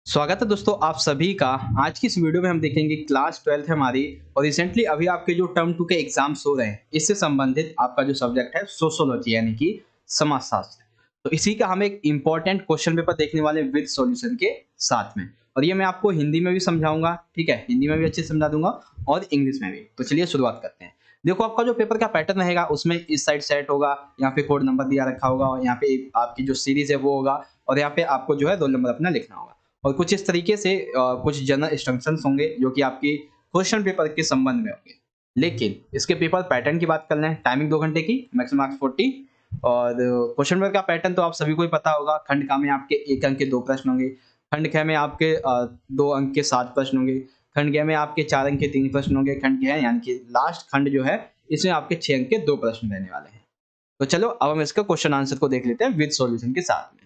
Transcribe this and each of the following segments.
स्वागत है दोस्तों आप सभी का। आज की इस वीडियो में हम देखेंगे क्लास 12th है हमारी और रिसेंटली अभी आपके जो टर्म 2 के एग्जाम्स हो रहे हैं इससे संबंधित आपका जो सब्जेक्ट है सोशियोलॉजी यानी कि समाजशास्त्र। तो इसी का हम एक इम्पोर्टेंट क्वेश्चन पेपर देखने वाले हैं विद सॉल्यूशन के साथ में। और ये मैं आपको हिंदी में भी समझाऊंगा, ठीक है, हिंदी में भी अच्छे से समझा दूंगा और इंग्लिश में भी। तो चलिए शुरुआत करते हैं। देखो आपका जो पेपर का पैटर्न रहेगा उसमें इस साइड सेट होगा, यहाँ पे कोड नंबर दिया रखा होगा और यहाँ पे आपकी जो सीरीज है वो होगा और यहाँ पे आपको जो है रोल नंबर अपना लिखना होगा। और कुछ इस तरीके से कुछ जनरल इंस्ट्रक्शंस होंगे जो कि आपकी क्वेश्चन पेपर के संबंध में होंगे। लेकिन इसके पेपर पैटर्न की बात कर लें, टाइमिंग 2 घंटे की, मैक्सिमम मार्क्स 40। और क्वेश्चन पेपर का पैटर्न तो आप सभी को ही पता होगा। खंड का में आपके 1 अंक के 2 प्रश्न होंगे, खंड ख में आपके 2 अंक के 7 प्रश्न होंगे, खंड ग में आपके 4 अंक के 3 प्रश्न होंगे, खंड ग यानी कि लास्ट खंड जो है इसमें आपके 6 अंक के 2 प्रश्न रहने वाले हैं। तो चलो अब हम इसका क्वेश्चन आंसर को देख लेते हैं विद सॉल्यूशन के साथ में।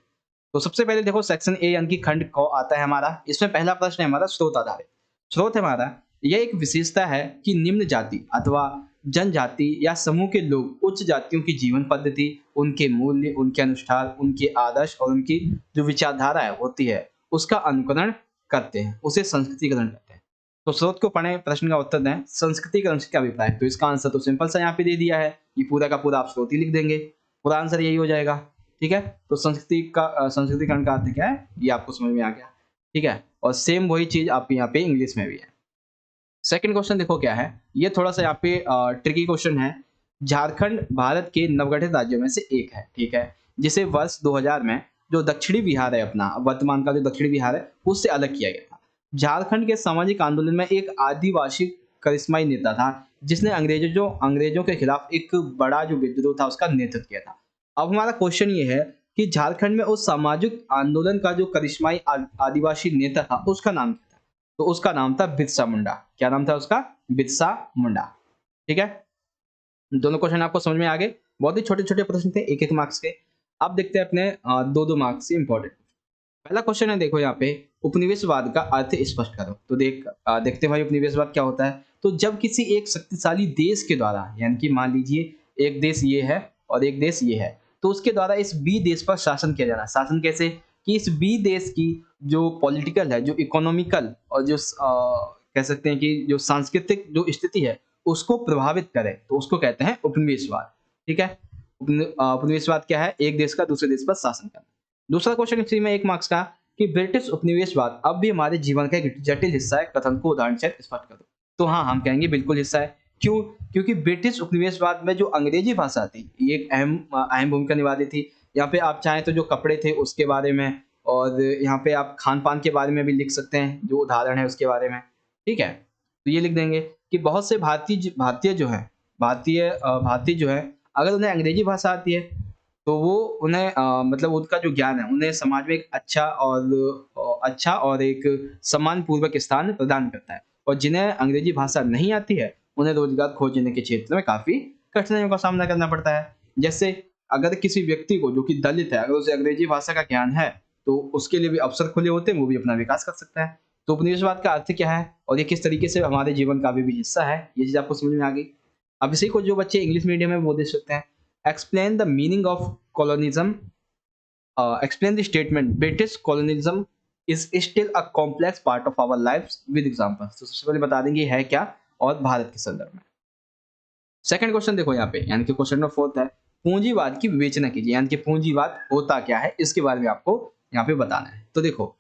तो सबसे पहले देखो सेक्शन ए यानी कि खंड क आता है हमारा। इसमें पहला प्रश्न है हमारा स्रोत आधारित। स्रोत है हमारा, यह एक विशेषता है कि निम्न जाति अथवा जनजाति या समूह के लोग उच्च जातियों की जीवन पद्धति, उनके मूल्य, उनके अनुष्ठान, उनके आदर्श और उनकी जो विचारधारा है होती है उसका अनुकरण करते हैं, उसे संस्कृतिकरण कहते हैं। तो स्रोत को पढ़ें, प्रश्न का उत्तर दें, संस्कृतिकरण से क्या अभिप्राय है। तो इसका आंसर तो सिंपल सा यहाँ पे दे दिया है, ये पूरा का पूरा आप स्रोत ही लिख देंगे, पूरा आंसर यही हो जाएगा। ठीक है, तो संस्कृतिकरण का अर्थ क्या है ये आपको समझ में आ गया। ठीक है, और सेम वही चीज आप यहाँ पे इंग्लिश में भी है। सेकंड क्वेश्चन देखो क्या है, ये थोड़ा सा यहाँ पे ट्रिकी क्वेश्चन है। झारखंड भारत के नवगठित राज्यों में से एक है, ठीक है, जिसे वर्ष 2000 में जो दक्षिणी बिहार है अपना, वर्तमान का जो दक्षिणी बिहार है उससे अलग किया गया था। झारखंड के सामाजिक आंदोलन में एक आदिवासी करिश्माई नेता था जिसने अंग्रेजों के खिलाफ एक बड़ा जो विद्रोह था उसका नेतृत्व किया था। अब हमारा क्वेश्चन ये है कि झारखंड में उस सामाजिक आंदोलन का जो करिश्माई आदिवासी नेता था उसका नाम क्या था। तो उसका नाम था बिरसा मुंडा। क्या नाम था उसका? बिरसा मुंडा। ठीक है, दोनों क्वेश्चन आपको समझ में आ गए। बहुत ही छोटे छोटे प्रश्न थे, एक एक मार्क्स के। अब देखते हैं अपने दो दो मार्क्स से इंपॉर्टेंट। पहला क्वेश्चन है, देखो यहाँ पे, उपनिवेशवाद का अर्थ स्पष्ट करो। तो देखते हैं भाई उपनिवेशवाद क्या होता है। तो जब किसी एक शक्तिशाली देश के द्वारा, यानी कि मान लीजिए एक देश ये है और एक देश ये है, तो उसके द्वारा इस बी देश पर शासन किया जाना। शासन कैसे? कि इस बी देश की जो पॉलिटिकल है, जो इकोनॉमिकल और जो कह सकते हैं कि जो सांस्कृतिक जो स्थिति है उसको प्रभावित करे, तो उसको कहते हैं उपनिवेशवाद। ठीक है, उपनिवेशवाद क्या है? एक देश का दूसरे देश पर शासन करना। दूसरा क्वेश्चन इसी में 1 मार्क्स का, कि ब्रिटिश उपनिवेशवाद अब भी हमारे जीवन का एक जटिल हिस्सा है, कथन को उदाहरण से स्पष्ट करो। तो हाँ, हम कहेंगे बिल्कुल हिस्सा है। क्यों? क्योंकि ब्रिटिश उपनिवेशवाद में जो अंग्रेजी भाषा थी ये एक अहम भूमिका निभाती थी। यहाँ पे आप चाहें तो जो कपड़े थे उसके बारे में, और यहाँ पे आप खान पान के बारे में भी लिख सकते हैं, जो उदाहरण है उसके बारे में। ठीक है, तो ये लिख देंगे कि बहुत से भारतीय जो है, भारतीय जो है, अगर उन्हें अंग्रेजी भाषा आती है तो वो उन्हें मतलब उनका जो ज्ञान है उन्हें समाज में एक अच्छा और एक सम्मानपूर्वक स्थान प्रदान करता है। और जिन्हें अंग्रेजी भाषा नहीं आती है उन्हें रोजगार खोजने के क्षेत्र में काफी कठिनाइयों का सामना करना पड़ता है। जैसे अगर किसी व्यक्ति को जो कि दलित है, अगर उसे अंग्रेजी भाषा का ज्ञान है तो उसके लिए भी अवसर खुले होते हैं, वो भी अपना विकास कर सकता है। तो उपनिवेशवाद का अर्थ क्या है और ये किस तरीके से हमारे जीवन का भी हिस्सा है, ये चीज आपको समझ में आ गई। अब इसी को जो बच्चे इंग्लिश मीडियम में वो देख सकते हैं। Explain the meaning of colonialism. Explain the statement. British colonialism is still a complex part of our lives with examples. तो सबसे पहले बता देंगे है क्या और भारत के संदर्भ में। सेकंड क्वेश्चन देखो यहाँ पे, यानी कि क्वेश्चन नंबर 4 है, पूंजीवाद की विवेचना कीजिए। यानी कि पूंजीवाद होता क्या है इसके बारे में आपको यहाँ पे बताना है। तो देखो,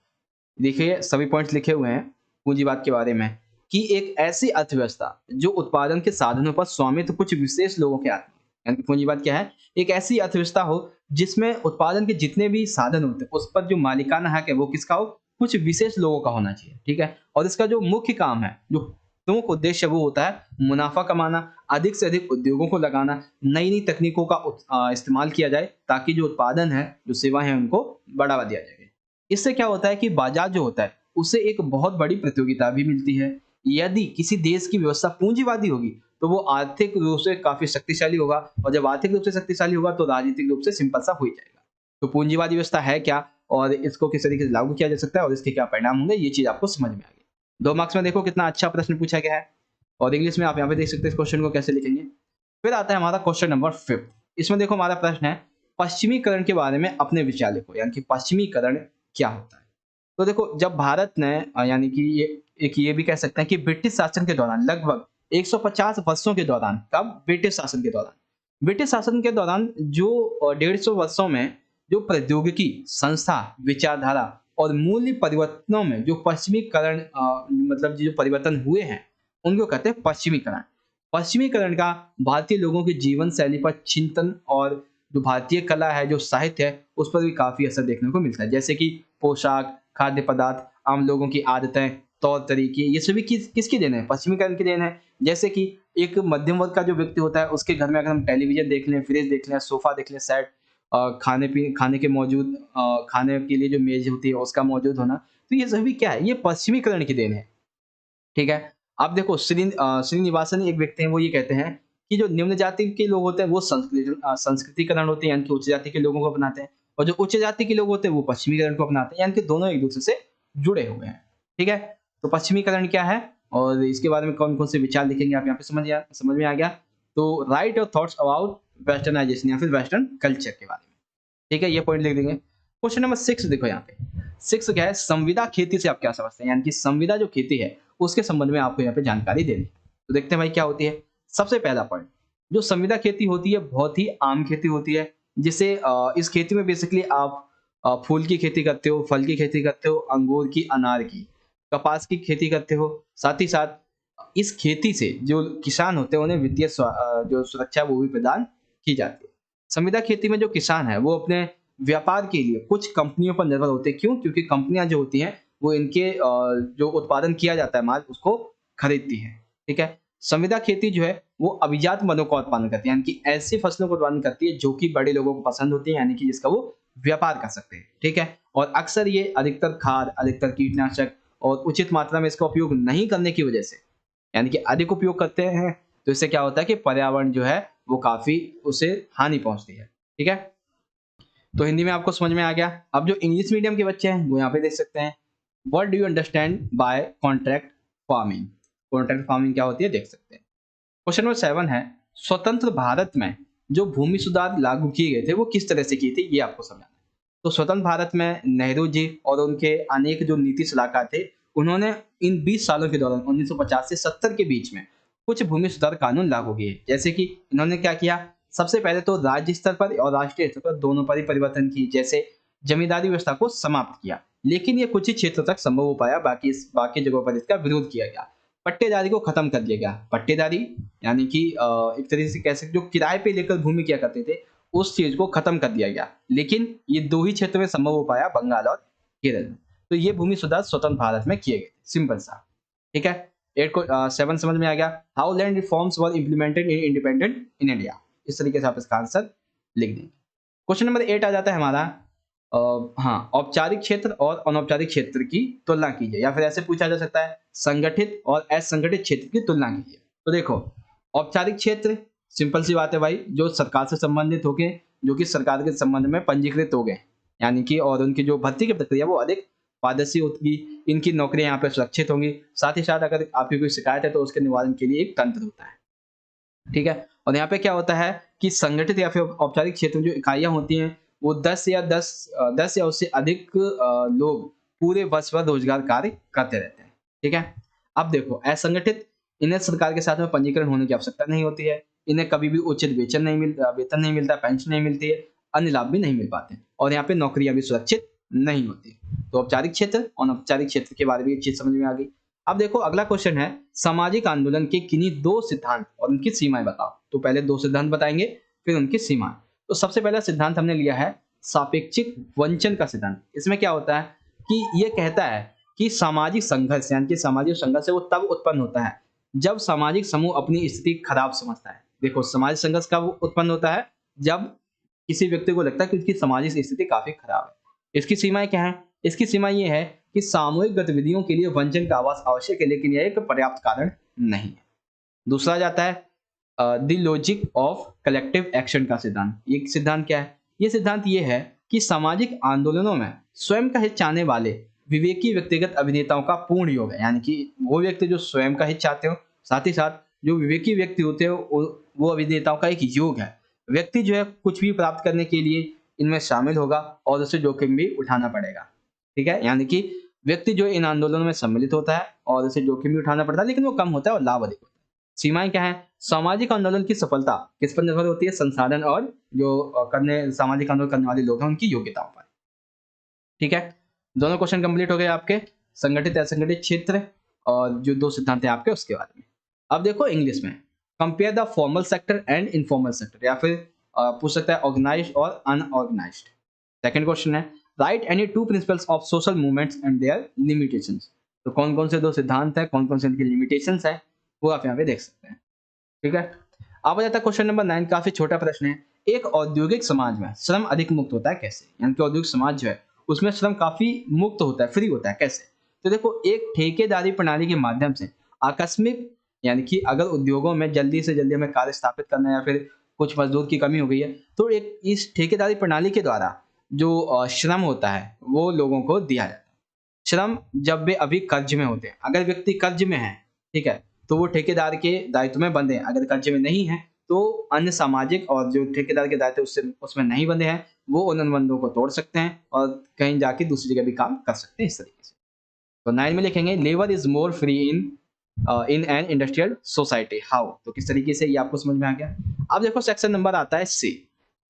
देखिए सभी पॉइंट्स लिखे हुए हैं पूंजीवाद के बारे में, कि एक ऐसी अर्थव्यवस्था जो उत्पादन के साधनों पर स्वामित्व कुछ विशेष लोगों के हाथ में। यानी कि पूंजीवाद क्या है? एक ऐसी अर्थव्यवस्था हो जिसमें उत्पादन के जितने भी साधन होते हैं उस पर जो मालिकाना हक है वो किसका हो? कुछ विशेष लोगों का होना चाहिए। ठीक है, और इसका जो मुख्य काम है, जो प्रमुख उद्देश्य वो होता है मुनाफा कमाना, अधिक से अधिक उद्योगों को लगाना, नई नई तकनीकों का इस्तेमाल किया जाए ताकि जो उत्पादन है, जो सेवाएं हैं, उनको बढ़ावा दिया जाए। इससे क्या होता है कि बाजार जो होता है उसे एक बहुत बड़ी प्रतियोगिता भी मिलती है। यदि किसी देश की व्यवस्था पूंजीवादी होगी तो वो आर्थिक रूप से काफी शक्तिशाली होगा, और जब आर्थिक रूप से शक्तिशाली होगा तो राजनीतिक रूप से सिंपल सा हो ही जाएगा। तो पूंजीवादी व्यवस्था है क्या और इसको किस तरीके से लागू किया जा सकता है और इसके क्या परिणाम होंगे, ये चीज आपको समझ में आ गई। 2 मार्क्स में देखो कितना अच्छा प्रश्न पूछा गया है, और इंग्लिश में आप यहाँ पे देख सकते हैं इस क्वेश्चन को कैसे लिखेंगे। फिर आता है हमारा क्वेश्चन नंबर 5। इसमें देखो हमारा प्रश्न है, पश्चिमीकरण के बारे में अपने विचार लिखो। यानी कि पश्चिमीकरण क्या होता है। तो देखो जब भारत ने यानी कि ये भी कह सकते हैं कि ब्रिटिश शासन के दौरान लगभग 150 वर्षों के दौरान, कब? ब्रिटिश शासन के दौरान। ब्रिटिश शासन के दौरान जो 150 वर्षों में जो प्रौद्योगिकी, संस्था, विचारधारा और मूल्य परिवर्तनों में जो पश्चिमीकरण मतलब जो परिवर्तन हुए हैं, उनको कहते हैं पश्चिमीकरण। पश्चिमीकरण का भारतीय लोगों की जीवन शैली पर चिंतन और जो भारतीय कला है, जो साहित्य है, उस पर भी काफ़ी असर देखने को मिलता है। जैसे कि पोशाक, खाद्य पदार्थ, आम लोगों की आदतें, तौर-तरीके, ये सभी किसकी देन है? पश्चिमीकरण की देन है। जैसे कि एक मध्यम वर्ग का जो व्यक्ति होता है, उसके घर में अगर हम टेलीविज़न देख लें, फ्रिज देख लें, सोफ़ा देख लें, सेट खाने के मौजूद खाने के लिए जो मेज़ होती है, उसका मौजूद होना, तो ये सभी क्या है? ये पश्चिमीकरण की देन है। ठीक है? अब देखो श्रीनिवासन एक व्यक्ति हैं, वो ये कहते हैं कि जो निम्न जाति के लोग होते हैं, वो संस्कृतिकरण होते हैं, यानी कि उच्च जाति के लोगों को अपनाते हैं, और जो उच्च जाति के लोग होते हैं, वो पश्चिमीकरण को अपनाते हैं, यानी कि दोनों एक-दूसरे से जुड़े हुए हैं। ठीक है? तो पश्चिमीकरण क्या है और इसके बारे में कौन-कौन से विचार लिखेंगे आप यहाँ पे समझ में आ गया। तो write your thoughts about westernization या फिर वेस्टर्न कल्चर के बारे में। ठीक है? ये पॉइंट लिख देंगे। क्वेश्चन नंबर 6 देखो यहाँ पे। 6 क्या है? संविदा खेती से आप क्या समझते हैं? यानी कि संविदा जो खेती है, उसके संबंध में आपको यहाँ पे जानकारी देनी है। तो देखते हैं भाई क्या होती है। सबसे पहला पॉइंट, जो संविदा खेती होती है, बहुत ही आम खेती होती है, जिसे इस खेती में बेसिकली आप फूल की खेती करते हो, फल की खेती करते हो, अंगूर की, अनार की, कपास की खेती करते हो। साथ ही साथ इस खेती से जो किसान होते हैं, उन्हें वित्तीय जो सुरक्षा वो भी प्रदान की जाती है। संविदा खेती में जो किसान है, वो अपने व्यापार के लिए कुछ कंपनियों पर निर्भर होते हैं। क्यों? क्योंकि कंपनियां जो होती हैं, वो इनके जो उत्पादन किया जाता है माल, उसको खरीदती हैं। ठीक है? संविदा खेती जो है, वो अभिजात मदों का उत्पादन करती है, यानी कि ऐसी फसलों का उत्पादन करती है जो कि बड़े लोगों को पसंद होती है, यानी कि जिसका वो व्यापार कर सकते हैं। ठीक है? और अक्सर ये अधिकतर खाद, अधिकतर कीटनाशक और उचित मात्रा में इसका उपयोग नहीं करने की वजह से, यानी कि अधिक उपयोग करते हैं, तो इससे क्या होता है कि पर्यावरण जो है, वो काफ़ी उसे हानि पहुँचती है। ठीक है? तो हिंदी में आपको समझ में आ गया। अब जो इंग्लिश मीडियम के बच्चे हैं, वो यहाँ पे देख सकते हैं। What do you understand by contract farming? Contract farming क्या होती है, देख सकते हैं। क्वेश्चन नंबर 7 है, स्वतंत्र भारत में जो भूमि सुधार लागू किए गए थे, वो किस तरह से किए थे, ये आपको समझाना है। तो स्वतंत्र भारत में नेहरू जी और उनके अनेक जो नीति सलाहकार थे, उन्होंने इन 20 सालों के दौरान 1950 से 70 के बीच में कुछ भूमि सुधार कानून लागू किए। जैसे कि इन्होंने क्या किया, सबसे पहले तो राज्य स्तर पर और राष्ट्रीय स्तर पर दोनों पर ही परिवर्तन किए। जैसे जमींदारी व्यवस्था को समाप्त किया, लेकिन ये कुछ ही क्षेत्रों तक संभव हो पाया, बाकी जगहों पर इसका विरोध किया गया। पट्टेदारी को खत्म कर दिया गया। पट्टेदारी यानी कि एक तरीके से कह सकते जो किराए पे लेकर भूमि किया करते थे, उस चीज को खत्म कर दिया गया। लेकिन ये 2 ही क्षेत्र में संभव हो पाया, बंगाल और केरल में। तो ये भूमि सुधार स्वतंत्र भारत में किए गए थे, सिंपल सा। ठीक है? 8 को 7 समझ में आ गया। How land reforms were implemented in independent in India. इस तरीके से आप इसका आंसर लिख देंगे। क्वेश्चन नंबर 8 आ जाता है हमारा। हाँ, औपचारिक क्षेत्र और अनौपचारिक क्षेत्र की तुलना कीजिए, या फिर ऐसे पूछा जा सकता है, संगठित और असंगठित क्षेत्र की तुलना कीजिए। तो देखो, औपचारिक क्षेत्र सिंपल सी बात है भाई, जो सरकार से संबंधित हो गए, जो कि सरकार के संबंध में पंजीकृत हो गए, यानी कि और उनकी जो भर्ती की प्रक्रिया वो अधिक पारदर्शी होगी, इनकी नौकरियां यहाँ पे सुरक्षित होंगी। साथ ही साथ अगर आपकी कोई शिकायत है, तो उसके निवारण के लिए एक तंत्र होता है। ठीक है? और यहाँ पे क्या होता है कि संगठित या फिर औपचारिक क्षेत्र में जो इकाइयाँ होती हैं, वो 10 या उससे अधिक लोग पूरे वर्ष भर रोजगार कार्य करते रहते हैं। ठीक है? अब देखो, असंगठित, इन्हें सरकार के साथ में पंजीकरण होने की आवश्यकता नहीं होती है। इन्हें कभी भी उचित वेतन नहीं मिलता, पेंशन नहीं मिलती है, अन्य लाभ भी नहीं मिल पाते, और यहाँ पे नौकरियां भी सुरक्षित नहीं होती। तो औपचारिक क्षेत्र, अनौपचारिक क्षेत्र के बारे में ये चीज समझ में आ गई। अब देखो अगला क्वेश्चन है, सामाजिक आंदोलन के किन्हीं 2 सिद्धांत और उनकी सीमाएं बताओ। तो पहले 2 सिद्धांत बताएंगे, फिर उनकी सीमाएं। तो सबसे पहला सिद्धांत हमने लिया है सापेक्षिक वंचन का सिद्धांत। इसमें क्या होता है कि ये कहता है कि सामाजिक संघर्ष, यानी कि सामाजिक संघर्ष है, वो तब उत्पन्न होता है जब सामाजिक समूह अपनी स्थिति खराब समझता है। देखो, सामाजिक संघर्ष कब उत्पन्न होता है? जब किसी व्यक्ति को लगता है कि उसकी सामाजिक स्थिति काफी खराब है। इसकी सीमाएं क्या है? इसकी सीमा ये है कि सामूहिक गतिविधियों के लिए वंचन का आवास आवश्यक है, लेकिन यह एक पर्याप्त कारण नहीं है। दूसरा जाता है the logic of collective action का सिद्धांत। ये सिद्धांत क्या है? ये सिद्धांत ये है कि सामाजिक आंदोलनों में स्वयं का हित चाहने वाले विवेकी व्यक्तिगत अभिनेताओं का पूर्ण योग है, यानी कि वो व्यक्ति जो स्वयं का हित चाहते हो, साथ ही साथ जो विवेकी व्यक्ति होते हो, वो अभिनेताओं का एक योग है। व्यक्ति जो है कुछ भी प्राप्त करने के लिए इनमें शामिल होगा और उसे जोखिम भी उठाना पड़ेगा। ठीक है? यानी कि व्यक्ति जो इन आंदोलनों में सम्मिलित होता है और उसे जोखिम भी उठाना पड़ता है, लेकिन वो कम होता है और लाभ अधिक होता है। सीमाएं क्या है? सामाजिक आंदोलन की सफलता किस पर निर्भर होती है? संसाधन और जो करने सामाजिक आंदोलन करने वाले लोग हैं उनकी योग्यताओं पर। ठीक है, दोनों क्वेश्चन कंप्लीट हो गए आपके, संगठित असंगठित क्षेत्र और जो दो सिद्धांत हैं आपके उसके बारे में। अब देखो इंग्लिश में, compare the formal sector and informal sector, या फिर पूछ सकता है ऑर्गेनाइज्ड और अनऑर्गेनाइज्ड। सेकंड क्वेश्चन है, right any two principles of social movements and there limitations. तो कौन कौन से दो सिद्धांत है, कौन कौन से इनकी लिमिटेशंस है, वो आप यहाँ पे देख सकते हैं। ठीक है, अब आ जाता है क्वेश्चन नंबर 9, काफी छोटा प्रश्न है। एक औद्योगिक समाज में श्रम अधिक मुक्त होता है कैसे? यानी कि औद्योगिक समाज जो है उसमें श्रम काफी मुक्त होता है, फ्री होता है, कैसे? तो देखो, एक ठेकेदारी प्रणाली के माध्यम से आकस्मिक, यानी कि अगर उद्योगों में जल्दी से जल्दी हमें कार्य स्थापित करना है या फिर कुछ मजदूर की कमी हो गई है, तो एक इस ठेकेदारी प्रणाली के द्वारा जो श्रम होता है वो लोगों को दिया जाता है। श्रम जब वे अभी कर्ज में होते हैं, अगर व्यक्ति कर्ज में है, ठीक है, तो वो ठेकेदार के दायित्व में बंधे हैं। अगर कर्ज में नहीं है तो अन्य सामाजिक और जो ठेकेदार के दायित्व उससे उसमें नहीं बंधे हैं, वो उन अनुबंधों को तोड़ सकते हैं और कहीं जाके दूसरी जगह भी काम कर सकते हैं इस तरीके से। तो 9 में लिखेंगे, labour is more free in an industrial society, how. तो किस तरीके से, ये आपको समझ में आ गया। अब देखो सेक्शन नंबर आता है सी।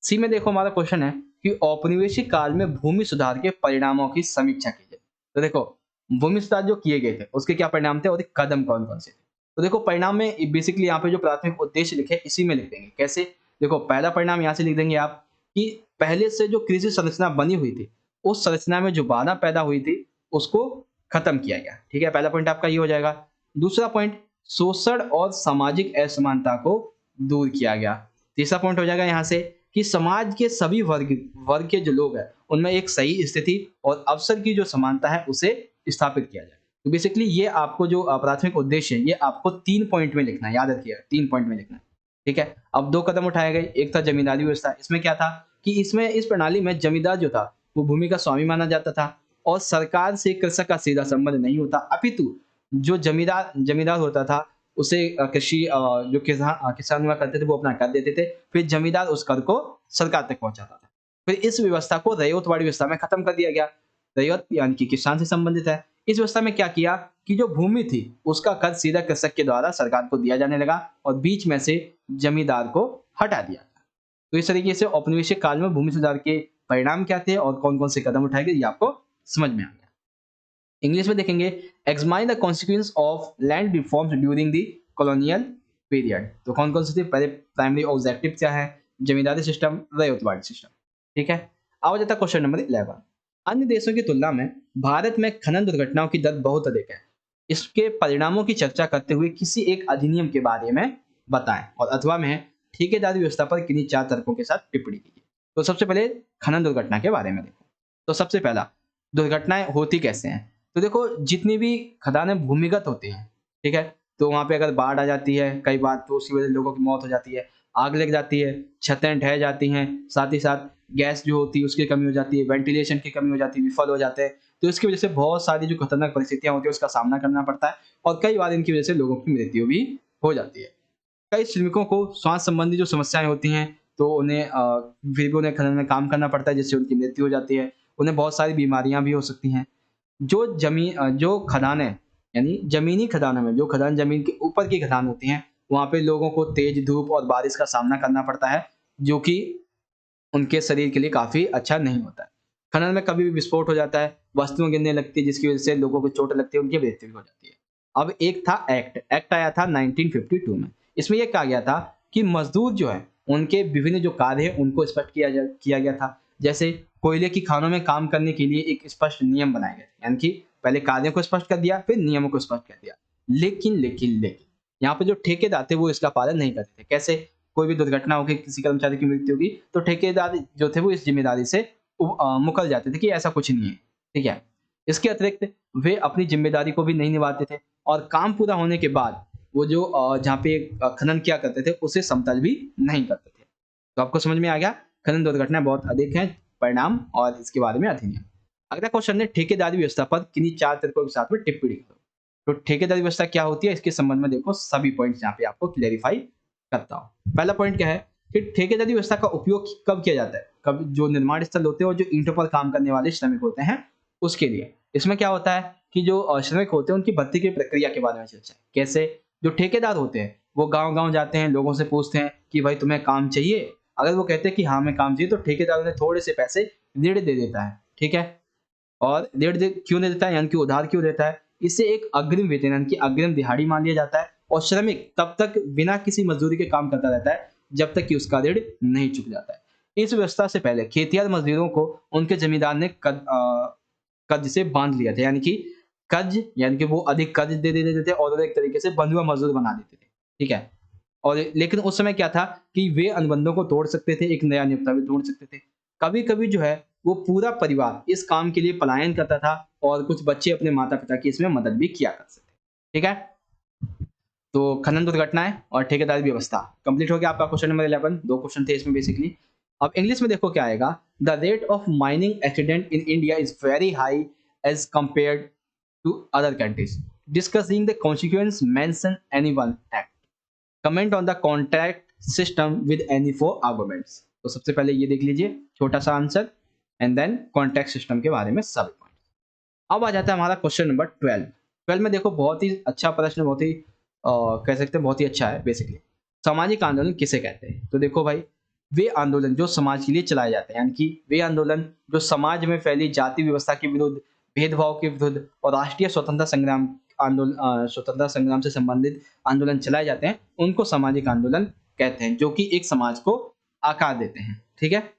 सी में देखो हमारा क्वेश्चन है कि औपनिवेशिक काल में भूमि सुधार के परिणामों की समीक्षा कीजिए। तो देखो, भूमि सुधार जो किए गए थे उसके क्या परिणाम थे और कदम कौन कौन से थे। तो देखो, परिणाम में बेसिकली यहाँ पे जो प्राथमिक उद्देश्य लिखे इसी में लिख देंगे। कैसे? देखो, पहला परिणाम यहाँ से लिख देंगे आप कि पहले से जो कृषि संरचना बनी हुई थी, उस संरचना में जो बाधा पैदा हुई थी उसको खत्म किया गया। ठीक है, पहला पॉइंट आपका ये हो जाएगा। दूसरा पॉइंट, शोषण और सामाजिक असमानता को दूर किया गया। तीसरा पॉइंट हो जाएगा यहाँ से कि समाज के सभी वर्ग वर्ग के जो लोग हैं उनमें एक सही स्थिति और अवसर की जो समानता है उसे स्थापित किया जाए। तो बेसिकली ये आपको जो प्राथमिक उद्देश्य है ये आपको 3 पॉइंट में लिखना है, याद रखिएगा 3 पॉइंट में लिखना है। ठीक है, अब 2 कदम उठाए गए। एक था जमींदारी व्यवस्था। इसमें क्या था कि इसमें इस प्रणाली में जमींदार जो था वो भूमि का स्वामी माना जाता था और सरकार से कृषक का सीधा संबंध नहीं होता, अपितु जो जमींदार जमींदार होता था उसे कृषि जो किसान हुआ करते थे वो अपना कर देते थे, फिर जमींदार उस कर को सरकार तक पहुंचाता था। फिर इस व्यवस्था को रैयतवाड़ी व्यवस्था में खत्म कर दिया गया। रैयत यानी कि किसान से संबंधित है। इस व्यवस्था में क्या किया कि जो भूमि थी उसका कर सीधा कृषक के द्वारा सरकार को दिया जाने लगा और बीच में से जमींदार को हटा दिया गया। तो इस तरीके से औपनिवेशिक काल में भूमि सुधार के परिणाम क्या थे और कौन कौन से कदम उठाए गए ये आपको समझ में आ गया। इंग्लिश में देखेंगे, examine the consequence of land reforms during the colonial period. तो कौन कौन से थे? पहले प्राइमरी ऑब्जेक्टिव क्या है? जमींदारी सिस्टम, रैयतवाड़ी सिस्टम। ठीक है, अब आ जाता है क्वेश्चन नंबर 11। अन्य देशों की तुलना में भारत में खनन दुर्घटनाओं की दर बहुत अधिक है। इसके परिणामों की चर्चा करते हुए किसी एक अधिनियम के बारे में बताएं और अथवा में ठेकेदारी व्यवस्था पर किन्हीं 4 तर्कों के साथ टिप्पणी कीजिए। तो सबसे पहले खनन दुर्घटना के बारे में देखो। तो सबसे पहला, दुर्घटनाएं होती कैसे हैं? तो देखो, जितनी भी खदानें भूमिगत होती हैं, ठीक है, तो वहाँ पे अगर बाढ़ आ जाती है कई बार तो उसकी वजह से लोगों की मौत हो जाती है, आग लग जाती है, छतें ढह जाती हैं, साथ ही साथ गैस जो होती है उसकी कमी हो जाती है, वेंटिलेशन की कमी हो जाती है, विफल हो जाते हैं। तो इसकी वजह से बहुत सारी जो खतरनाक परिस्थितियाँ होती हैं उसका सामना करना पड़ता है और कई बार इनकी वजह से लोगों की मृत्यु भी हो जाती है। कई श्रमिकों को स्वास्थ्य संबंधी जो समस्याएं होती हैं तो उन्हें फिर भी उन्हें खनन में काम करना पड़ता है जिससे उनकी मृत्यु हो जाती है। उन्हें बहुत सारी बीमारियां भी हो सकती हैं। जो खदानें, यानी जमीनी खदानों में, जो खदान जमीन के ऊपर की खदान होती हैं वहाँ पे लोगों को तेज धूप और बारिश का सामना करना पड़ता है जो कि उनके शरीर के लिए काफ़ी अच्छा नहीं होता है। खनन में कभी भी विस्फोट हो जाता है, वस्तुएँ गिरने लगती है जिसकी वज़ह से लोगों को चोट लगती है, उनकी मृत्यु भी हो जाती है। अब एक था एक्ट आया था 1952 में। इसमें ये कहा गया था कि मज़दूर जो हैं, उनके विभिन्न जो कार्य हैं उनको स्पष्ट किया गया था। जैसे कोयले की खानों में काम करने के लिए एक स्पष्ट नियम बनाए गए थे। यानी कि पहले कार्यों को स्पष्ट कर दिया, फिर नियमों को स्पष्ट कर दिया। लेकिन यहाँ पे जो ठेकेदार थे वो इसका पालन नहीं करते थे। कैसे? कोई भी दुर्घटना होगी, किसी कर्मचारी की मृत्यु होगी तो ठेकेदार जो थे वो इस जिम्मेदारी से मुकर जाते थे कि ऐसा कुछ नहीं है। ठीक है? इसके अतिरिक्त वे अपनी जिम्मेदारी को भी नहीं निभाते थे और काम पूरा होने के बाद वो जो जहाँ पे खनन किया करते थे उसे समतल भी नहीं करते थे। तो आपको समझ में आ गया, खनन दुर्घटनाएं बहुत अधिक हैं, परिणाम और इसके बारे में अधिनियम। अगला क्वेश्चन है, ठेकेदारी व्यवस्था पर किन्हीं 4 तर्कों के साथ में टिप्पणी करो। तो ठेकेदारी व्यवस्था क्या होती है इसके संबंध में देखो सभी पॉइंट्स यहाँ पे आपको क्लेरिफाई करता हूँ। पहला पॉइंट क्या है कि ठेकेदारी व्यवस्था का उपयोग कब किया जाता है? कब जो निर्माण स्थल होते हैं और जो ईंटों पर काम करने वाले श्रमिक होते हैं उसके लिए। इसमें क्या होता है कि जो श्रमिक होते हैं उनकी भर्ती की प्रक्रिया के बारे में चर्चा है। कैसे? जो ठेकेदार होते हैं वो गाँव-गाँव जाते हैं, लोगों से पूछते हैं कि भाई तुम्हें काम चाहिए? अगर वो कहते हैं कि हाँ, हमें काम चाहिए, तो ठेकेदार उन्हें थोड़े से पैसे ऋण दे देता है, ठीक है? और ऋण दे क्यों दे देता है, यानी कि उधार क्यों देता है? इससे एक अग्रिम वेतन यानी कि अग्रिम दिहाड़ी मान लिया जाता है और श्रमिक तब तक बिना किसी मजदूरी के काम करता रहता है जब तक कि उसका ऋण नहीं चुक जाता है। इस व्यवस्था से पहले खेतिहर मजदूरों को उनके जमींदार ने कर्ज से बांध लिया था, यानी कि कर्ज यानी कि वो अधिक कर्ज दे देते थे और उन्हें एक तरीके से बंधुआ मजदूर बना देते थे, ठीक है? और लेकिन उस समय क्या था कि वे अनुबंधों को तोड़ सकते थे, एक नया नियोक्ता भी ढूँढ सकते थे। कभी-कभी जो है वो पूरा परिवार इस काम के लिए पलायन करता था और कुछ बच्चे अपने माता-पिता की इसमें मदद भी किया करते थे। ठीक है? तो खनन दुर्घटनाएँ और ठेकेदारी व्यवस्था कंप्लीट हो गया आपका क्वेश्चन नंबर 11। 2 क्वेश्चन थे इसमें बेसिकली। अब इंग्लिश में देखो क्या आएगा, the rate of mining accident in India is very high as compared to other countries. Discussing the consequence mention any one act. Comment on the contract system with any 4 arguments. तो सबसे पहले ये देख लीजिए छोटा सा answer and then contract system के बारे में सभी पॉइंट। अब आ जाता है हमारा क्वेश्चन नंबर 12। 12 में देखो बहुत ही अच्छा प्रश्न, बहुत ही कह सकते हैं बहुत ही अच्छा है बेसिकली। सामाजिक आंदोलन किसे कहते हैं? तो देखो भाई, वे आंदोलन जो समाज के लिए चलाए जाते हैं, यानी कि वे आंदोलन जो समाज में फैली जाति व्यवस्था के विरुद्ध, भेदभाव के विरुद्ध और राष्ट्रीय स्वतंत्रता संग्राम से संबंधित आंदोलन चलाए जाते हैं, उनको सामाजिक आंदोलन कहते हैं, जो कि एक समाज को आकार देते हैं, ठीक है?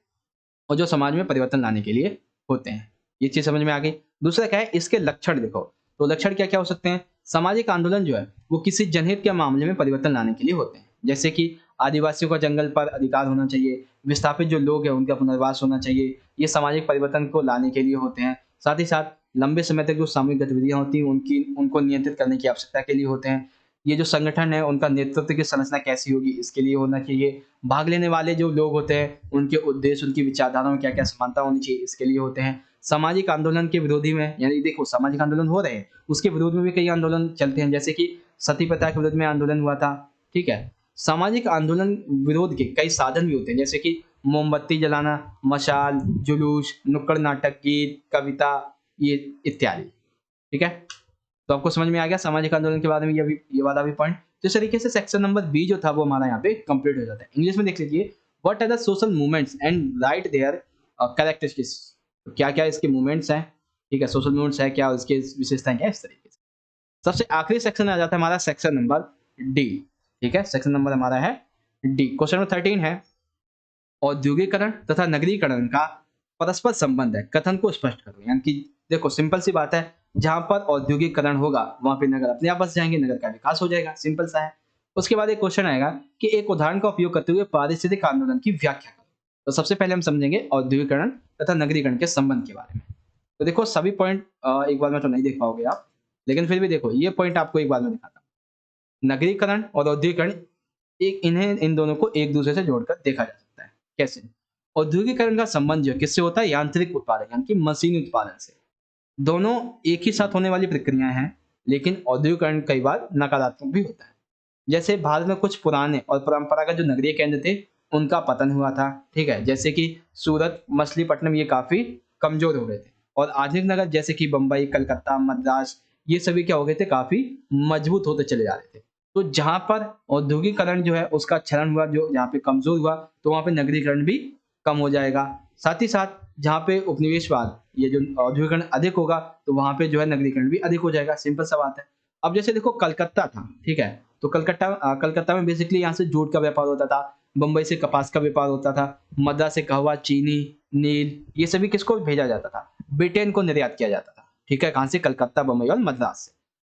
और जो समाज में परिवर्तन लाने के लिए होते हैं। ये चीज़ समझ में आ गई। दूसरा क्या है, इसके लक्षण देखो। तो लक्षण क्या-क्या हो सकते हैं? सामाजिक आंदोलन जो है, वो किसी जनहित के मामले में परिवर्तन लाने के लिए होते हैं। जैसे कि आदिवासियों का जंगल पर अधिकार होना चाहिए, विस्थापित जो लोग हैं उनका पुनर्वास होना चाहिए। ये सामाजिक परिवर्तन को लाने के लिए होते हैं। साथ ही साथ लंबे समय तक जो सामूहिक गतिविधियाँ होती हैं उनको नियंत्रित करने की आवश्यकता के लिए होते हैं। ये जो संगठन है उनका नेतृत्व की संरचना कैसी होगी, इसके लिए होना चाहिए। भाग लेने वाले जो लोग होते हैं, उनके उद्देश्य, उनकी विचारधारा में क्या-क्या समानता होनी चाहिए, इसके लिए होते हैं। सामाजिक आंदोलन के विरोधी में, यानी देखो सामाजिक आंदोलन हो रहे हैं, उसके विरोध में भी कई आंदोलन चलते हैं, जैसे कि सती प्रथा के विरोध में आंदोलन हुआ था, ठीक है? सामाजिक आंदोलन विरोध के कई साधन भी होते हैं, जैसे कि मोमबत्ती जलाना, मशाल, जुलूस, नुक्कड़ नाटक, गीत, कविता, ये इत्यादि, ठीक है? तो आपको समझ में आ गया सामाजिक आंदोलन के बारे में ये वाला भी पॉइंट। तो इस तरीके से सेक्शन नंबर बी जो था वो हमारा यहाँ पे कंप्लीट हो जाता है। इंग्लिश में देख लीजिए, what are the social movements and write their characteristics. तो क्या-क्या इसके मूवमेंट्स हैं, ठीक है? सोशल मूवमेंट्स है क्या, उसकी विशेषताएँ क्या है, इस तरीके से। सबसे आखिरी सेक्शन आ जाता है हमारा सेक्शन नंबर डी, ठीक है? सेक्शन नंबर हमारा है डी। क्वेश्चन नंबर 13 है, औद्योगिकरण तथा नगरीकरण का परस्पर संबंध है, कथन को स्पष्ट करो। यानी कि देखो सिंपल सी बात है, जहाँ पर औद्योगिकरण होगा वहाँ पे नगर अपने आप बस जाएँगे, नगर का विकास हो जाएगा, सिंपल सा है। उसके बाद एक क्वेश्चन आएगा कि एक उदाहरण का उपयोग करते हुए पारिस्थितिक आंदोलन की व्याख्या करो। तो सबसे पहले हम समझेंगे औद्योगिकरण तथा नगरीकरण के संबंध के बारे में। तो देखो सभी पॉइंट एक बार में तो नहीं देख पाओगे आप, लेकिन फिर भी देखो ये पॉइंट आपको एक बार में दिखाता हूँ। नगरीकरण और औद्योगिकरण, इन दोनों को एक दूसरे से जोड़कर देखा जा सकता है। कैसे? औद्योगिकरण का संबंध जो है किससे होता है? यांत्रिक उत्पादन यानी कि मशीनी उत्पादन से। दोनों एक ही साथ होने वाली प्रक्रियाएं हैं, लेकिन औद्योगिकरण कई बार नकारात्मक भी होता है। जैसे भारत में कुछ पुराने और परंपरागत जो नगरीय केंद्र थे, उनका पतन हुआ था, ठीक है? जैसे कि सूरत, मछलीपट्टनम, ये काफ़ी कमज़ोर हो गए थे और आधुनिक नगर जैसे कि बम्बई, कलकत्ता, मद्रास, ये सभी क्या हो गए थे? काफ़ी मजबूत होते चले जा रहे थे। तो जहाँ पर औद्योगिकरण जो है उसका क्षरण हुआ, जो जहाँ पे कमज़ोर हुआ, तो वहाँ पे नगरीकरण भी कम हो जाएगा। साथ ही साथ जहाँ पे उपनिवेशवाद, ये जो औद्योगिकरण अधिक होगा, तो वहाँ पे जो है नगरीकरण भी अधिक हो जाएगा, सिंपल सा बात है। अब जैसे देखो कलकत्ता था, ठीक है? तो कलकत्ता में बेसिकली यहाँ से जूट का व्यापार होता था, बम्बई से कपास का व्यापार होता था, मद्रास से कहवा, चीनी, नील, ये सभी किसको भेजा जाता था? ब्रिटेन को निर्यात किया जाता था, ठीक है? कहाँ से? कलकत्ता, बम्बई और मद्रास से।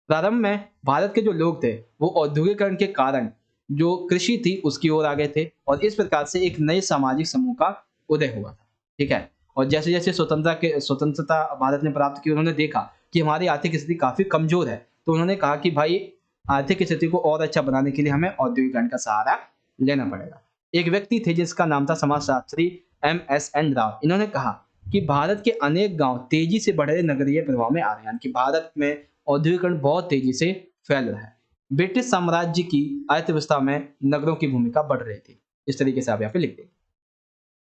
प्रारंभ में भारत के जो लोग थे, वो औद्योगिकरण के कारण जो कृषि थी उसकी ओर आ गए थे और इस प्रकार से एक नए सामाजिक समूह का उदय हुआ था, ठीक है? और जैसे-जैसे स्वतंत्रता भारत ने प्राप्त की, उन्होंने देखा कि हमारी आर्थिक स्थिति काफ़ी कमज़ोर है, तो उन्होंने कहा कि भाई आर्थिक स्थिति को और अच्छा बनाने के लिए हमें औद्योगिकरण का सहारा लेना पड़ेगा। एक व्यक्ति थे जिसका नाम था समाजशास्त्री एम.एस.एन. राव। इन्होंने कहा कि भारत के अनेक गाँव तेज़ी से बढ़ रहे नगरीय प्रभाव में आ रहे हैं, यानी कि भारत में औद्योगिकरण बहुत तेज़ी से फैल रहा है। ब्रिटिश साम्राज्य की अर्थव्यवस्था में नगरों की भूमिका बढ़ रही थी। इस तरीके से आप यहाँ पे लिख देंगे,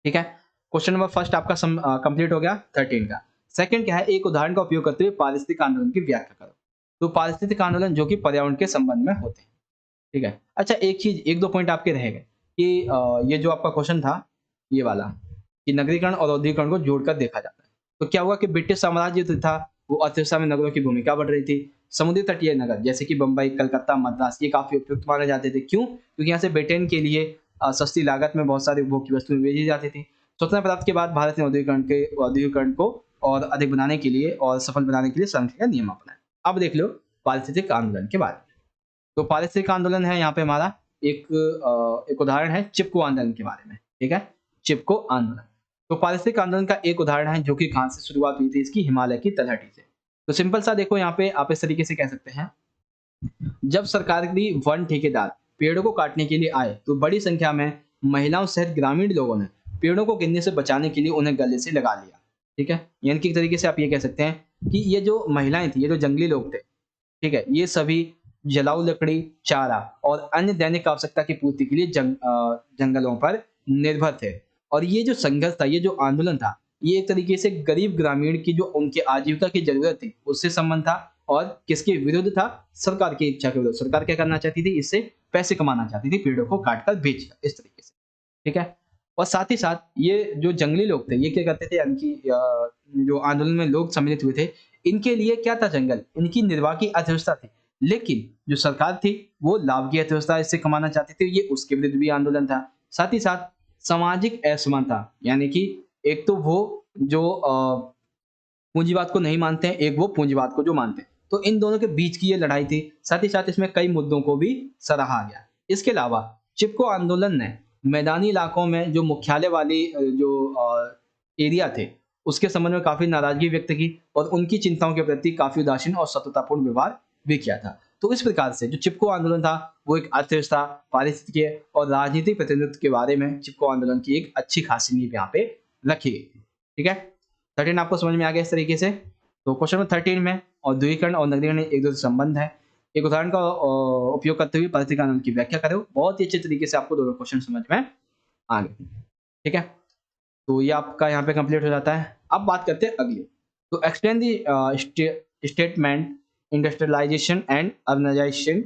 ठीक है? क्वेश्चन नंबर फर्स्ट आपका कंप्लीट हो गया 13 का। सेकंड क्या है, एक उदाहरण का उपयोग करते हुए पारिस्थितिक आंदोलन की व्याख्या करो। तो पारिस्थितिक आंदोलन जो कि पर्यावरण के संबंध में होते हैं। ठीक है। अच्छा, एक चीज, एक दो पॉइंट आपके रह गए कि ये जो आपका क्वेश्चन था, ये वाला, कि नगरीकरण और औद्योगिकरण को जोड़कर देखा जाता है। तो क्या हुआ कि ब्रिटिश साम्राज्य जो था वो अर्थव्यवस्था में नगरों की भूमिका बढ़ रही थी। समुद्री तटीय नगर जैसे कि बंबई, कलकत्ता, मद्रास, ये काफी उपयुक्त माने जाते थे। क्यों? क्योंकि यहाँ से ब्रिटेन के लिए सस्ती लागत में बहुत सारी उपभोग की वस्तुएं भेजी जाती थी। स्वतंत्रता प्राप्त के बाद भारत ने औद्योगिकरण को और अधिक बनाने के लिए और सफल बनाने के लिए संरक्षण का नियम अपनाया। अब देख लो पारिस्थितिक आंदोलन के बारे में। तो पारिस्थितिक आंदोलन है यहाँ पे हमारा एक उदाहरण है चिपको आंदोलन के बारे में। ठीक है, चिपको आंदोलन। तो पारिस्थितिक आंदोलन का एक उदाहरण है जो कि कहाँ से शुरुआत हुई थी इसकी, हिमालय की तलहटी से। तो सिंपल सा देखो, यहाँ पे आप इस तरीके से कह सकते हैं, जब सरकारी वन ठेकेदार पेड़ों को काटने के लिए आए तो बड़ी संख्या में महिलाओं सहित ग्रामीण लोगों ने पेड़ों को गिरने से बचाने के लिए उन्हें गले से लगा लिया। ठीक है, यानी कि एक तरीके से आप ये कह सकते हैं कि ये जो महिलाएं थी, ये जो जंगली लोग थे, ठीक है, ये सभी जलाऊ लकड़ी, चारा और अन्य दैनिक आवश्यकता की पूर्ति के लिए जंगलों पर निर्भर थे। और ये जो संघर्ष था, ये जो आंदोलन था, ये एक तरीके से गरीब ग्रामीण की जो उनके आजीविका की जरूरत थी उससे संबंध था। और किसके विरुद्ध था? सरकार की इच्छा के विरुद्ध। सरकार क्या करना चाहती थी? इससे पैसे कमाना चाहती थी, पेड़ों को काट कर बेचकर, इस तरीके से। ठीक है, और साथ ही साथ ये जो जंगली लोग थे, ये क्या करते थे, यानी कि जो आंदोलन में लोग सम्मिलित हुए थे, इनके लिए क्या था? जंगल इनकी निर्वाह की अर्थव्यवस्था थी। लेकिन जो सरकार थी वो लाभ की अर्थव्यवस्था इससे कमाना चाहती थी, ये उसके विरुद्ध भी आंदोलन था। साथ ही साथ सामाजिक असमानता, यानी कि एक तो वो जो पूंजीवाद को नहीं मानते हैं, एक वो पूंजीवाद को जो मानते हैं। तो इन दोनों के बीच की ये लड़ाई थी। साथ ही साथ इसमें कई मुद्दों को भी सराहा गया। इसके अलावा चिपको आंदोलन ने मैदानी इलाकों में जो मुख्यालय वाली एरिया थे उसके संबंध में काफी नाराजगी व्यक्त की और उनकी चिंताओं के प्रति काफी उदासीन और शत्रुतापूर्ण व्यवहार भी किया था। तो इस प्रकार से जो चिपको आंदोलन था वो एक अर्थव्यवस्था, पारिस्थितिकी और राजनीतिक प्रतिनिधित्व के बारे में चिपको आंदोलन की एक अच्छी खासी नींव यहाँ पे रखी गई थी। ठीक है, 13 आपको समझ में आ गया इस तरीके से। तो क्वेश्चन नंबर 13 में औद्योगिकरण और नगरीकरण एक दूसरे से संबंध है। एक उदाहरण का उपयोग करते हुए पारिस्थितिक आंदोलन की व्याख्या करो। बहुत ही अच्छे तरीके से आपको दोनों क्वेश्चन समझ में आ गए। ठीक है, तो ये आपका यहाँ पे कंप्लीट हो जाता है। अब बात करते हैं अगली। तो explain the statement industrialization and urbanization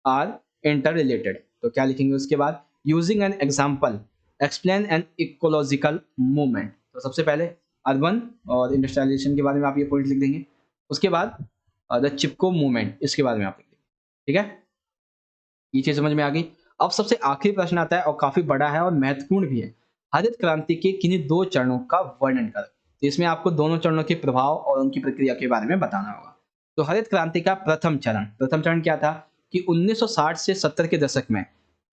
are inter related. तो क्या लिखेंगे उसके बाद? Using an example explain an ecological movement. तो सबसे पहले अर्बन और इंडस्ट्रियलाइजेशन के बारे में आप ये पॉइंट लिख देंगे। उसके बाद द चिपको मूवमेंट, इसके बारे में आप लिख देंगे। ठीक है, ये चीज समझ में आ गई। अब सबसे आखिरी प्रश्न आता है और काफी बड़ा है और महत्वपूर्ण भी है। हरित क्रांति के किन्हीं दो चरणों का वर्णन करें। तो इसमें आपको दोनों चरणों के प्रभाव और उनकी प्रक्रिया के बारे में बताना होगा। तो हरित क्रांति का प्रथम चरण क्या था कि 1960 से 70 के दशक में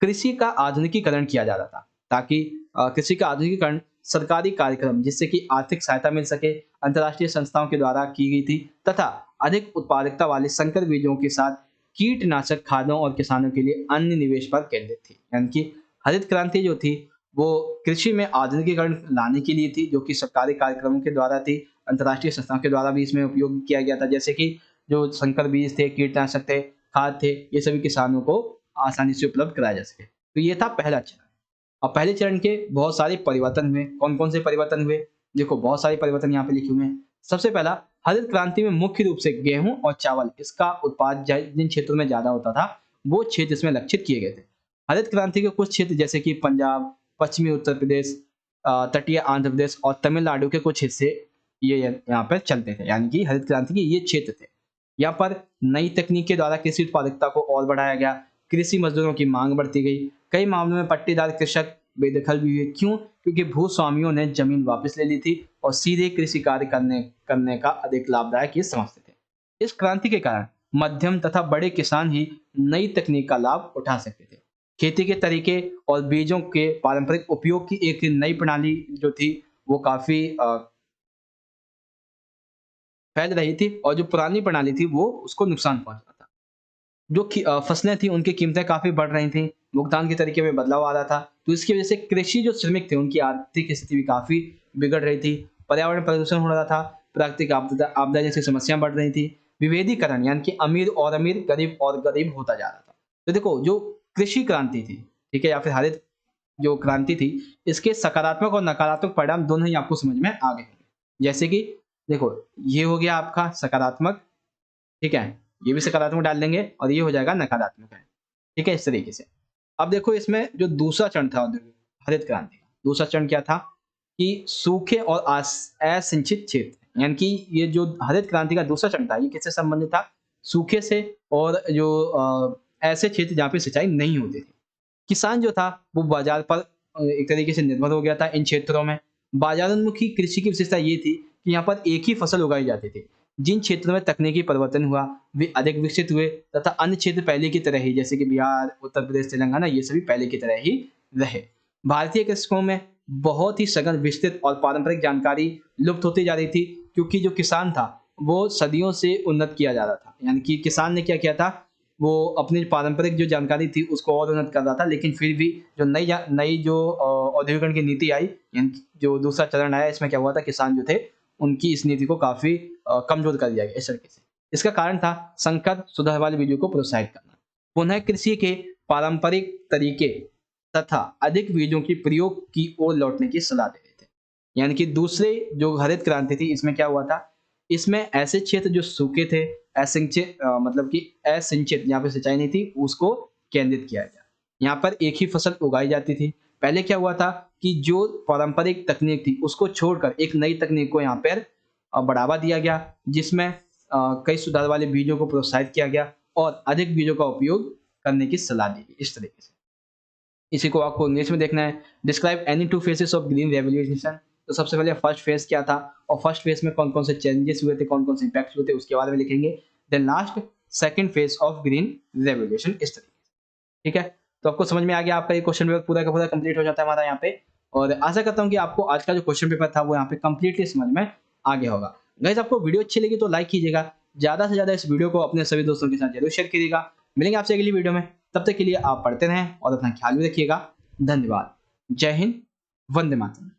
कृषि का आधुनिकीकरण किया जा रहा था, ताकि कृषि का आधुनिकीकरण सरकारी कार्यक्रम जिससे कि आर्थिक सहायता मिल सके अंतर्राष्ट्रीय संस्थाओं के द्वारा की गई थी, तथा अधिक उत्पादकता वाले संकर बीजों के साथ कीटनाशक खादों और किसानों के लिए अन्य निवेश पर केंद्रित थी। यानी कि हरित क्रांति जो थी वो कृषि में आधुनिकीकरण लाने के लिए थी, जो कि सरकारी कार्यक्रमों के द्वारा थी, अंतर्राष्ट्रीय संस्थाओं के द्वारा भी इसमें उपयोग किया गया था। जैसे कि जो संकर बीज थे, कीटनाशक थे, खाद थे, ये सभी किसानों को आसानी से उपलब्ध कराया जा सके। तो ये था पहला चरण। अब पहले चरण के बहुत सारे परिवर्तन हुए। कौन कौन से परिवर्तन हुए? देखो, बहुत सारे परिवर्तन यहाँ पे लिखे हुए हैं। सबसे पहला, हरित क्रांति में मुख्य रूप से गेहूं और चावल इसका उत्पाद जिन क्षेत्रों में ज्यादा होता था वो क्षेत्र इसमें लक्षित किए गए थे। हरित क्रांति के कुछ क्षेत्र जैसे कि पंजाब, पश्चिमी उत्तर प्रदेश, तटीय आंध्र प्रदेश और तमिलनाडु के कुछ हिस्से ये यहाँ पर चलते थे। यानी कि हरित क्रांति के ये क्षेत्र थे। यहाँ पर नई तकनीक के द्वारा कृषि उत्पादकता को और बढ़ाया गया, कृषि मजदूरों की मांग बढ़ती गई। कई मामलों में पट्टेदार कृषक बेदखल भी हुए। क्यों? क्योंकि भूस्वामियों ने जमीन वापस ले ली थी और सीधे कृषि कार्य करने का अधिक लाभदायक ये समझते थे। इस क्रांति के कारण मध्यम तथा बड़े किसान ही नई तकनीक का लाभ उठा सकते थे। खेती के तरीके और बीजों के पारंपरिक उपयोग की एक नई प्रणाली जो थी वो काफी फैल रही थी और जो पुरानी प्रणाली थी वो उसको नुकसान पहुंच रहा था। जो फसलें थी उनकी कीमतें काफी बढ़ रही थी, भुगतान के तरीके में बदलाव आ रहा था। तो इसकी वजह से कृषि जो श्रमिक थे उनकी आर्थिक स्थिति भी काफी बिगड़ रही थी। पर्यावरण प्रदूषण हो रहा था, प्राकृतिक आपदा जैसी समस्याएं बढ़ रही थी। विभेदीकरण यानी कि अमीर और अमीर, गरीब और गरीब होता जा रहा था। तो देखो, जो कृषि क्रांति थी, ठीक है, या फिर हरित जो क्रांति थी, इसके सकारात्मक और नकारात्मक परिणाम दोनों ही आपको समझ में आ गए। जैसे कि देखो ये हो गया आपका सकारात्मक, ठीक है? ये भी सकारात्मक डाल देंगे और ये हो जाएगा नकारात्मक है, ठीक है? इस तरीके से। अब देखो इसमें जो दूसरा चरण था औद्योगिक हरित क्रांति का, दूसरा चरण क्या था कि सूखे और असिंचित क्षेत्र, यानी कि ये जो हरित क्रांति का दूसरा चरण था, ये किससे संबंधित था? सूखे से और जो ऐसे क्षेत्र जहाँ पे सिंचाई नहीं होती थी। किसान जो था वो बाजार पर एक तरीके से निर्भर हो गया था इन क्षेत्रों में। बाजारोन्मुखी कृषि की विशेषता ये थी कि यहाँ पर एक ही फसल उगाई जाती थी। जिन क्षेत्रों में तकनीकी परिवर्तन हुआ, वे अधिक विकसित हुए तथा अन्य क्षेत्र पहले की तरह ही जैसे कि बिहार, उत्तर प्रदेश, तेलंगाना ये सभी पहले की तरह ही रहे। भारतीय कृषकों में बहुत ही सघन, विस्तृत और पारंपरिक जानकारी लुप्त होती जा रही थी क्योंकि जो किसान था, वो सदियों से उन्नत किया जा रहा था। यानी कि किसान ने क्या किया था, वो अपनी पारंपरिक जो जानकारी थी उसको और उन्नत कर रहा था, लेकिन फिर भी जो नई जो औद्योगीकरण की नीति आई, यानी कि जो दूसरा चरण आया, इसमें क्या हुआ था, किसान जो थे उनकी इस नीति को काफ़ी कमज़ोर कर दिया गया इस तरीके से। इसका कारण था संकर सुधार वाले बीजों को प्रोत्साहित करना। पुनः कृषि के पारंपरिक तरीके तथा अधिक बीजों की प्रयोग की ओर लौटने की सलाह दे रहे थे। यानी कि दूसरे जो हरित क्रांति थी, इसमें क्या हुआ था, इसमें ऐसे क्षेत्र जो सूखे थे, मतलब कि असिंचित जहाँ पे सिंचाई नहीं थी, उसको केंद्रित किया गया। यहाँ पर एक ही फसल उगाई जाती थी। पहले क्या हुआ था कि जो पारंपरिक तकनीक थी, उसको छोड़कर एक नई तकनीक को यहाँ पर बढ़ावा दिया गया, जिसमें कई सुधार वाले बीजों को प्रोत्साहित किया गया और अधिक बीजों का उपयोग करने की सलाह दी गई इस तरीके से। इसी को आपको इंग्लिश में देखना है। Describe any two phases of green revolution. तो सबसे पहले फर्स्ट फेज क्या था और फर्स्ट फेज में कौन-कौन से चेंजेस हुए थे, कौन-कौन से इम्पैक्ट्स हुए थे, उसके बारे में लिखेंगे। Then last second phase of green revolution इस तरीके से। ठीक है? तो आपको समझ में आ गया, आपका ये क्वेश्चन पेपर पूरा का पूरा कंप्लीट हो जाता है हमारा यहाँ पे। और आशा करता हूँ कि आपको आज का जो क्वेश्चन पेपर था वो यहाँ पे कंप्लीटली समझ में आ गया होगा। गाइस आपको वीडियो अच्छी लगी तो लाइक कीजिएगा। ज़्यादा से ज़्यादा इस वीडियो को अपने सभी दोस्तों के साथ ज़रूर शेयर कीजिएगा। मिलेंगे आपसे अगली वीडियो में। तब तक के लिए आप पढ़ते रहें और अपना ख्याल भी रखिएगा। धन्यवाद। जय हिंद। वंदे मातरम।